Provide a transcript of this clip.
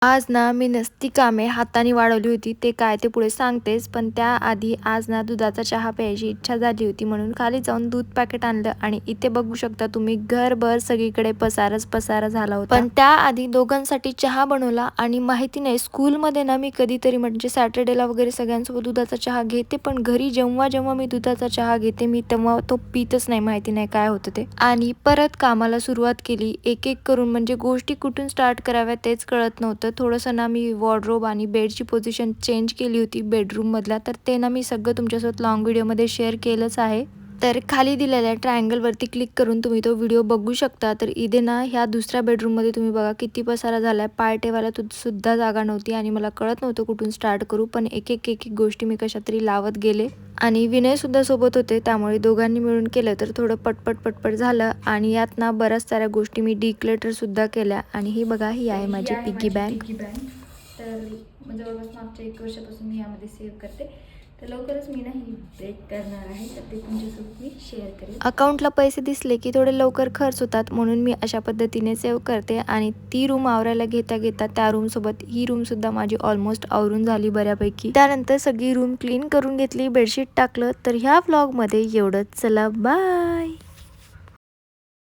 आज ना मी नसती कामे हाताने वाढवली होती, ते काय ते पुढे सांगतेच. पण त्याआधी आज ना दुधाचा चहा प्यायची इच्छा झाली होती, म्हणून खाली जाऊन दूध पॅकेट आणलं आणि इथे बघू शकता तुम्ही घरभर सगळीकडे पसारच पसारा झाला होता. पण त्याआधी दोघांसाठी चहा बनवला आणि माहिती नाही स्कूलमध्ये ना मी कधीतरी म्हणजे सॅटर्डेला वगैरे सगळ्यांसोबत दुधाचा चहा घेते, पण घरी जेव्हा जेव्हा मी दुधाचा चहा घेते मी तेव्हा तो पितच नाही, माहिती नाही काय होतं ते. आणि परत कामाला सुरुवात केली एक एक करून, म्हणजे गोष्टी कुठून स्टार्ट कराव्या तेच कळत नव्हतं. थोडंसं ना मी वॉर्डरोब आणि बेडची पोझिशन चेंज केली होती बेडरूम मधल्या, तर ते ना मी सगळं तुमच्यासोबत लॉंग व्हिडिओमध्ये शेअर केलंच आहे. तर खाली दिलेल्या ट्रायंगलवरती क्लिक करून तुम्ही तो व्हिडिओ बघू शकता. तर इथे ना ह्या दुसऱ्या बेडरूममध्ये तुम्ही बघा किती पसारा झालाय, पाय ठेवायला सुद्धा जागा नव्हती आणि मला कळत नव्हतं कुठून स्टार्ट करू, पण एक एक एक एक गोष्टी मी कशा तरी लावत गेले. आणि विनय सुद्धा सोबत होते, त्यामुळे दोघांनी मिळून केलं तर थोडं पटपट पटपट झालं. आणि यात ना बऱ्याच साऱ्या गोष्टी मी डिक्लेटर सुद्धा केल्या. आणि ही बघा, ही आहे माझी पिग्गी बँक. तर जवळपास मागच्या 1 वर्षापासून मी यामध्ये सेव्ह करते. तर लवकरच मी ना ही ब्रेक करणार आहे, तर ते तुमच्यासोबत मी शेअर करेन. अकाउंटला पैसे दिसले की थोडे लवकर खर्च होतात, म्हणून मी अशा पद्धतीने सेव्ह करते. आणि ती रूम आवरायला घेता घेता त्या रूम सोबत ही रूम सुद्धा माझी ऑलमोस्ट आवरून झाली बऱ्यापैकी. त्यानंतर सगळी रूम क्लीन करून घेतली, बेडशीट टाकलं. तर ह्या व्लॉगमध्ये एवढंच. चला बाय.